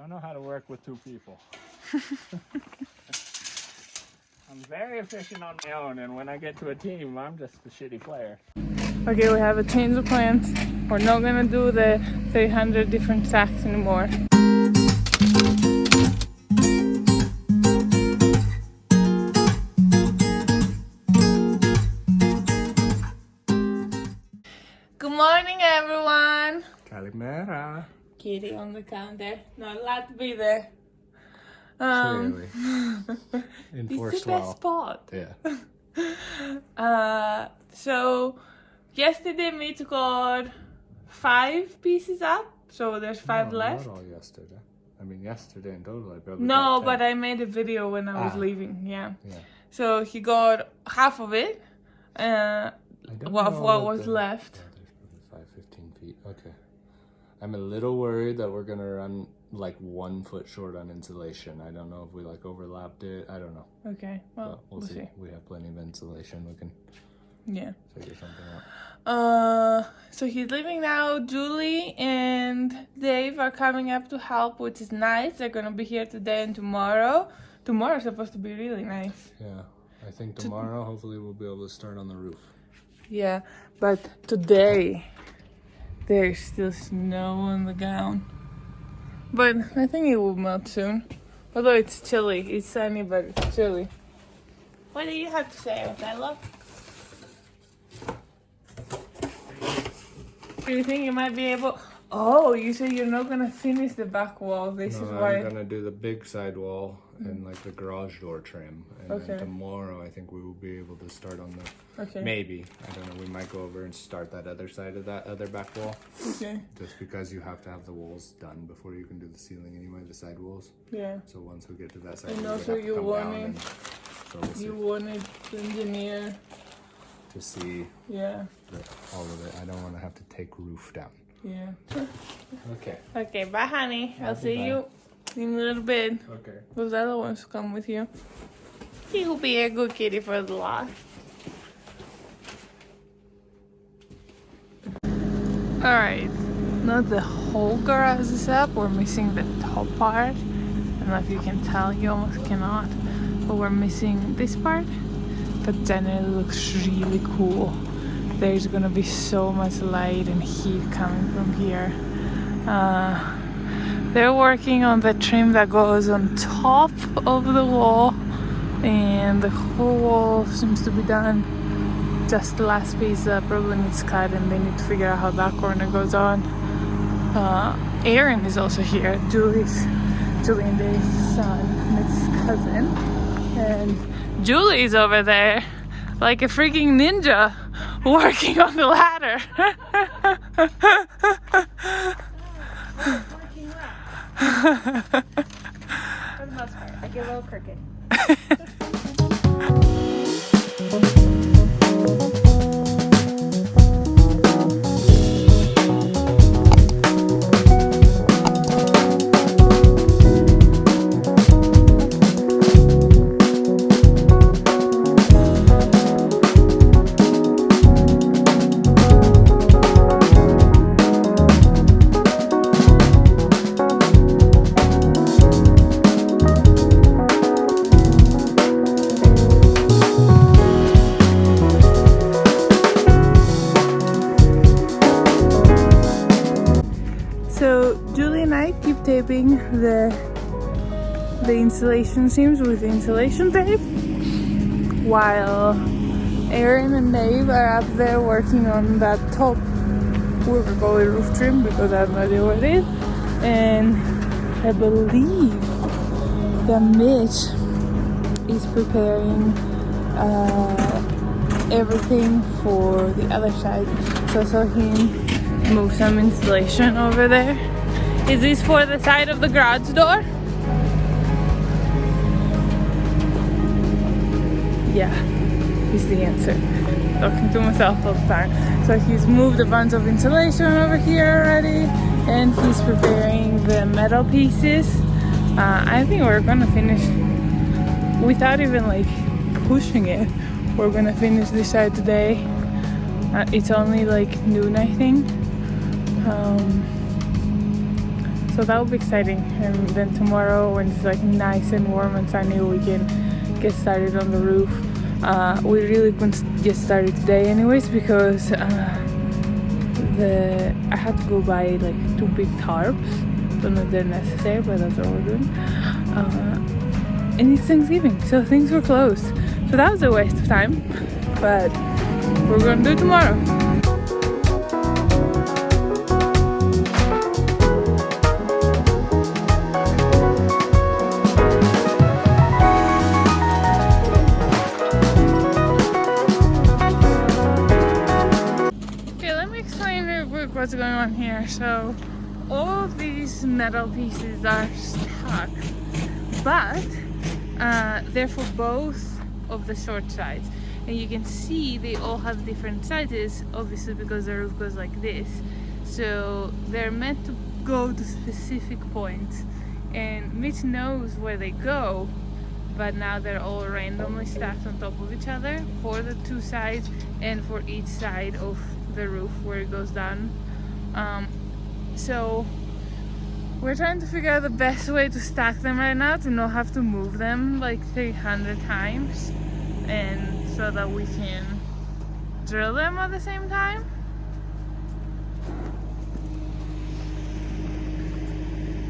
don't know how to work with two people. I'm very efficient on my own, and when I get to a team, I'm just a shitty player. Okay, we have a change of plans. We're not gonna do the 300 different sacks anymore. Good morning, everyone. Calimera. Kitty on the counter. Not allowed to be there. Clearly. It's Enforced the best spot. Yeah. So yesterday Mitch got 5 pieces up, so there's 5 left. Not all yesterday. I mean, yesterday in total, I probably No, got 10. but I made a video when I was leaving. Yeah. Yeah. So he got half of it. What was left? Yeah, there's probably 15 feet. Okay. I'm a little worried that we're gonna run like 1 foot short on insulation. I don't know if we like overlapped it. I don't know. Okay. Well, But we'll see. We have plenty of insulation. We can figure something out. So he's leaving now. Julie and Dave are coming up to help, which is nice. They're gonna be here today and tomorrow. Tomorrow's supposed to be really nice. Yeah. I think tomorrow, hopefully, we'll be able to start on the roof. Yeah, but today there's still snow on the ground. But I think it will melt soon. Although it's chilly. It's sunny, but it's chilly. What do you have to say, Othello? Do you think you might be able... Oh, you say you're not going to finish the back wall. This is why... I'm going to do the big side wall and like the garage door trim. And then tomorrow, I think we will be able to start on the... Okay. Maybe. I don't know. We might go over and start that other side of that other back wall. Okay. Just because you have to have the walls done before you can do the ceiling anyway, the side walls. Yeah. So once we get to that side, And we also have to you come down wanted... and, so we'll see. You wanted the engineer... To see all of it. I don't want to have to take roof down. Yeah. Okay. Okay, bye, honey. I'll see you in a little bit. Okay. Rosella wants to come with you. He will be a good kitty for the lot. Alright, not the whole garage is up. We're missing the top part. I don't know if you can tell, you almost cannot. But we're missing this part. But generally it looks really cool. There's gonna be so much light and heat coming from here. They're working on the trim that goes on top of the wall, and the whole wall seems to be done. Just the last piece that probably needs cut, and they need to figure out how that corner goes on. Aaron is also here, Julie and Dave's son, Mitch's cousin, and Julie's over there like a freaking ninja working on the ladder. For the most part, I get a little crooked. Taping the insulation seams with insulation tape, while Aaron and Dave are up there working on that top, we're gonna call it roof trim because I have no idea what it is. And I believe that Mitch is preparing everything for the other side. So I saw him move some insulation over there. Is this for the side of the garage door? Yeah, is the answer. Talking to myself all the time. So he's moved a bunch of insulation over here already, and he's preparing the metal pieces. I think we're gonna finish without even like pushing it. We're gonna finish this side today. It's only like noon, I think. So So that will be exciting. And then tomorrow, when it's like nice and warm and sunny, we can get started on the roof. We really couldn't get started today anyways because I had to go buy like 2 big tarps. Don't know if they're necessary, but that's what we're doing. And it's Thanksgiving, so things were closed. So that was a waste of time, but we're gonna do it tomorrow. What's going on here? So all of these metal pieces are stuck, but they're for both of the short sides, and you can see they all have different sizes, obviously because the roof goes like this, so they're meant to go to specific points, and Mitch knows where they go, but now they're all randomly stacked on top of each other for the 2 sides and for each side of the roof where it goes down. So we're trying to figure out the best way to stack them right now to not have to move them like 300 times, and so that we can drill them at the same time.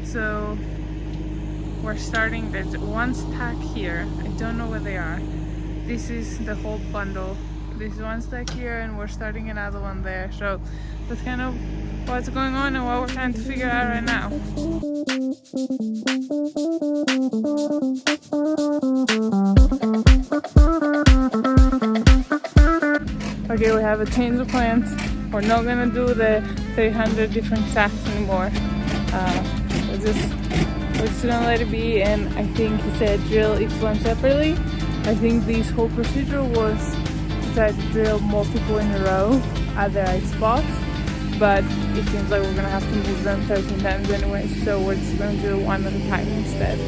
So we're starting, there's 1 stack here, I don't know where they are. This is the whole bundle. This 1 stack here, and we're starting another one there. So that's kind of what's going on and what we're trying to figure out right now. Okay, we have a change of plans. We're not gonna do the 300 different stacks anymore. We're just gonna let it be, and I think he said drill each one separately. I think this whole procedure was to try to drill multiple in a row at the right spots, but it seems like we're gonna have to move them 13 times anyway, so we're just gonna do 1 at a time instead.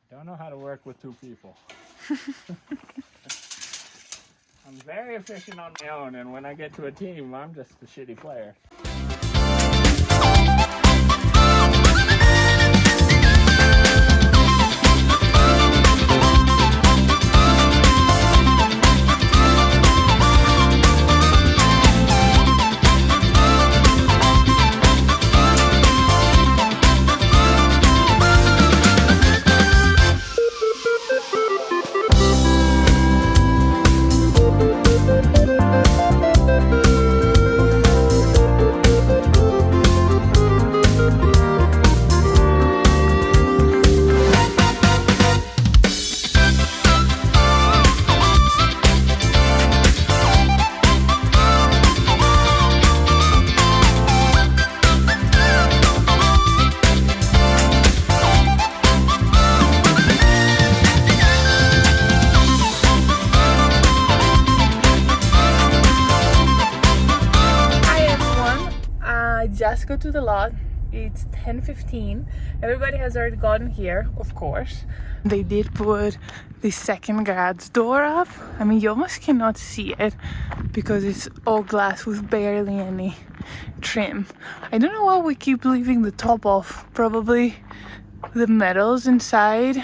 Don't know how to work with 2 people. I'm very efficient on my own, and when I get to a team, I'm just a shitty player. Just go to the lot. It's 10:15. Everybody has already gotten here, of course. They did put the second garage door up. I mean, you almost cannot see it because it's all glass with barely any trim. I don't know why we keep leaving the top off. Probably the metals inside.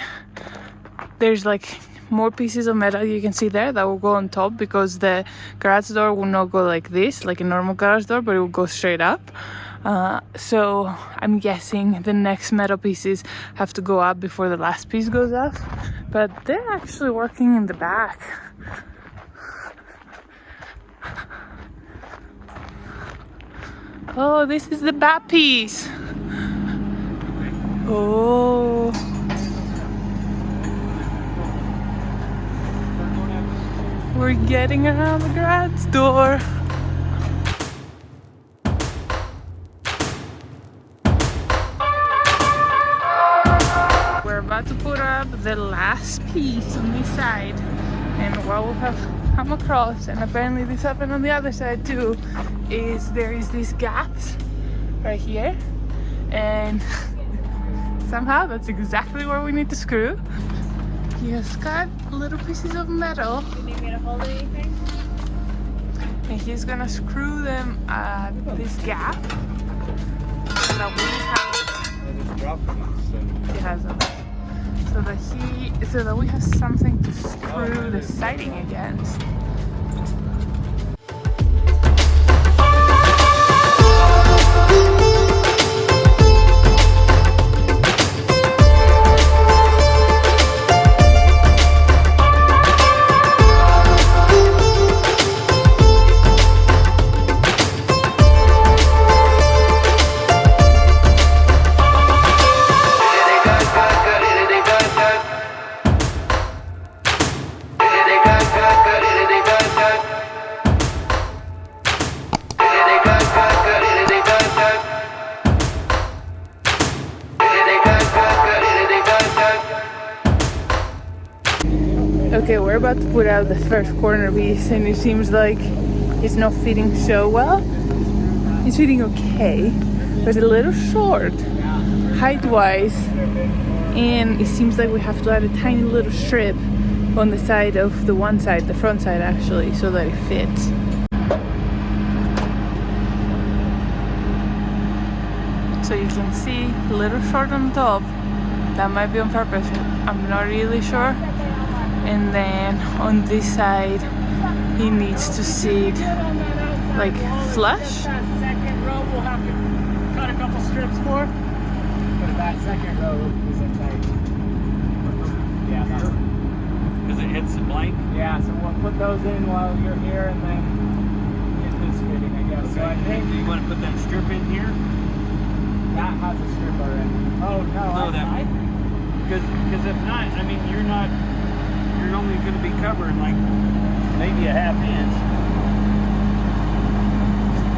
There's like more pieces of metal you can see there that will go on top, because the garage door will not go like this, like a normal garage door, but it will go straight up. So I'm guessing the next metal pieces have to go up before the last piece goes up, but they're actually working in the back. Oh, this is the back piece. Oh, we're getting around the garage door. We're about to put up the last piece on this side, and what we have come across, and apparently this happened on the other side too, is there is these gaps right here, and somehow that's exactly where we need to screw. He has got little pieces of metal. You need me to hold anything? And he's gonna screw them at this gap so that we have. He has them. So that we have something to screw the siding against. Okay, we're about to put out the first corner piece, and it seems like it's not fitting so well. It's fitting okay, but a little short height-wise, and it seems like we have to add a tiny little strip on the side of the one side, the front side actually, so that it fits. So you can see a little short on the top. That might be on purpose, I'm not really sure. And then on this side, he needs to sit like flush. That second row we'll have to cut a couple strips for, because that second row isn't tight. Yeah, that one. Because it hits the blank? Yeah, so we'll put those in while you're here and then get this fitting, I guess. So I think Do you want to put that strip in here? that has a strip already. Oh, no, that because if not, I mean, you're only going to be covering like maybe a half inch.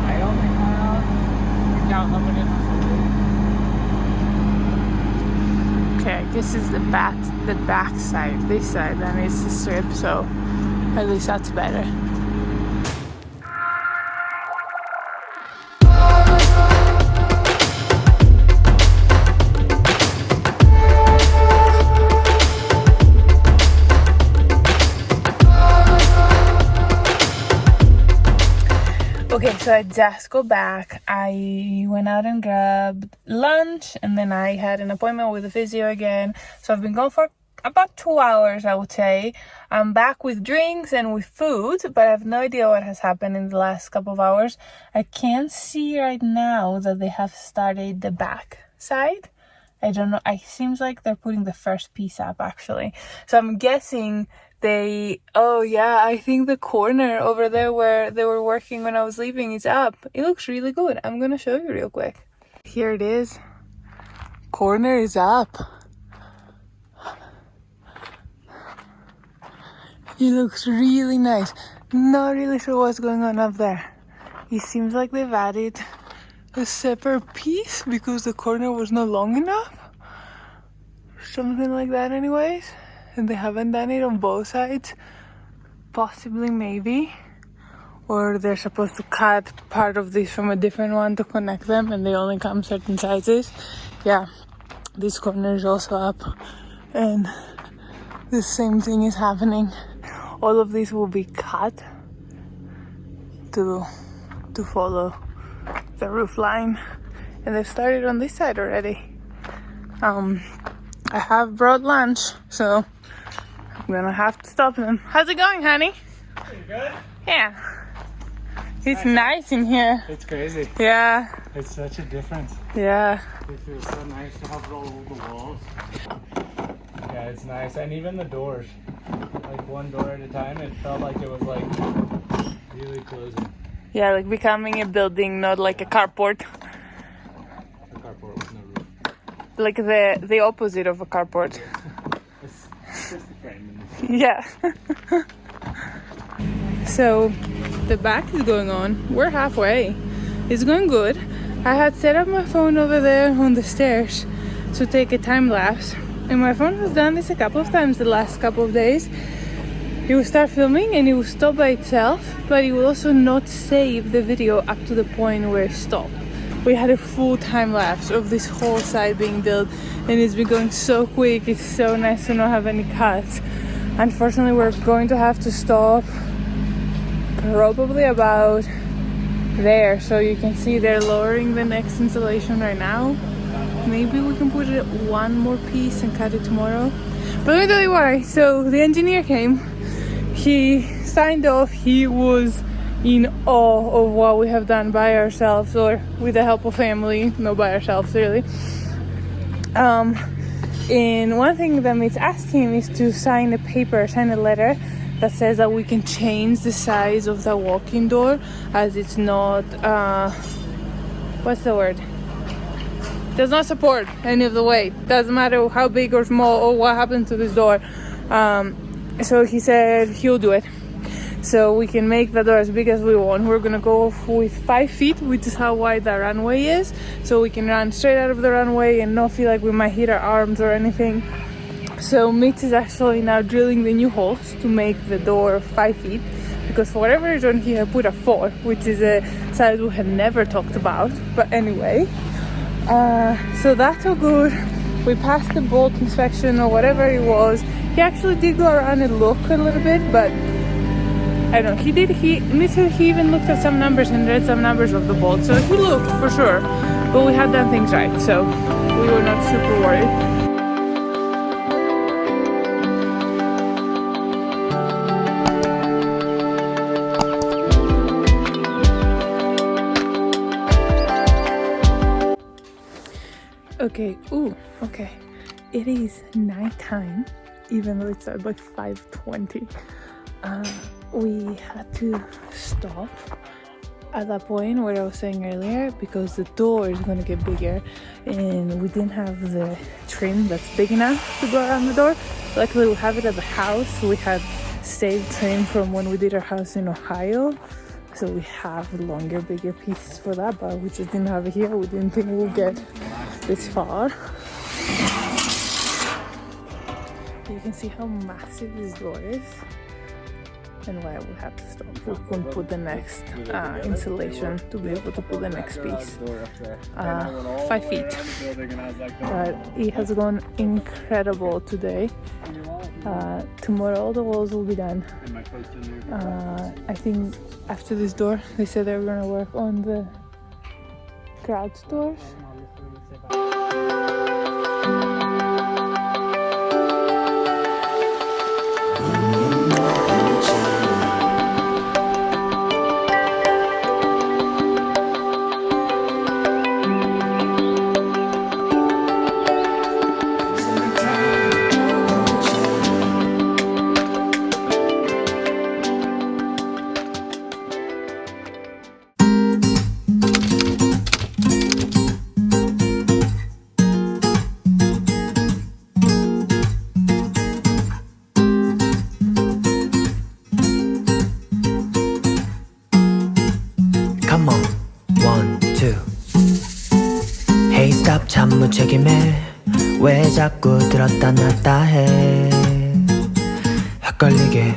I don't think you count how many inches. Okay, this is the back side. This side that needs to strip, so at least that's better. Okay, so I just got back. I went out and grabbed lunch, and then I had an appointment with the physio again. So I've been gone for about 2 hours, I would say. I'm back with drinks and with food, but I have no idea what has happened in the last couple of hours. I can see right now that they have started the back side. I don't know. It seems like they're putting the first piece up, actually. So I'm guessing oh yeah, I think the corner over there where they were working when I was leaving is up. It looks really good. I'm gonna show you real quick. Here it is. Corner is up. It looks really nice. Not really sure what's going on up there. It seems like they've added a separate piece because the corner was not long enough. Something like that anyways. And they haven't done it on both sides. Possibly, maybe. Or they're supposed to cut part of this from a different one to connect them, and they only come certain sizes. Yeah, this corner is also up. And the same thing is happening. All of these will be cut to follow the roof line. And they've started on this side already. I have brought lunch, so I'm gonna have to stop them. How's it going, honey? Pretty good. Yeah. It's nice in here. It's crazy. Yeah. It's such a difference. Yeah. It feels so nice to have it all over the walls. Yeah, it's nice. And even the doors. Like one door at a time, it felt like it was like really closing. Yeah, like becoming a building, not like a carport. A carport with no roof. Like the opposite of a carport. It's just the frame. Yeah. So the back is going on. We're halfway. It's going good. I had set up my phone over there on the stairs to take a time lapse, and my phone has done this a couple of times the last couple of days. It will start filming and it will stop by itself, but it will also not save the video up to the point where it stopped. We had a full time lapse of this whole side being built, and it's been going so quick. It's so nice to not have any cuts. Unfortunately, we're going to have to stop probably about there, so you can see they're lowering the next installation right now. Maybe we can put it one more piece and cut it tomorrow. But let me tell you why. So the engineer came. He signed off. He was in awe of what we have done by ourselves, or with the help of family, not by ourselves really. And one thing that Mitch asked him is to sign a letter that says that we can change the size of the walk-in door, as it's not what's the word? Does not support any of the weight. Doesn't matter how big or small or what happened to this door. So he said he'll do it, so we can make the door as big as we want. We're gonna go with 5 feet, which is how wide the runway is, so we can run straight out of the runway and not feel like we might hit our arms or anything. So Mitch is actually now drilling the new holes to make the door 5 feet, because for whatever reason he had put a 4, which is a size we had never talked about. But anyway, so that's all good. We passed the bolt inspection or whatever it was. He actually did go around and look a little bit, but I don't know. He even looked at some numbers and read some numbers of the bolt, so he looked for sure. But we had done things right, so we were not super worried. Okay, okay. It is nighttime, even though it's at like 5:20. We had to stop at that point where I was saying earlier, because the door is going to get bigger and we didn't have the trim that's big enough to go around the door. Luckily we have it at the house. We had saved trim from when we did our house in Ohio, so we have longer, bigger pieces for that, but we just didn't have it here. We didn't think we'd get this far. You can see how massive this door is and why we have to stop. We couldn't put the next insulation to be able to put the next piece. 5 feet. But it has gone incredible today. Tomorrow all the walls will be done. I think after this door they said they were going to work on the garage doors. Come on, 1, 2. Hey stop 참 무책임해. 왜 자꾸 들었다 놨다 해. 헷갈리게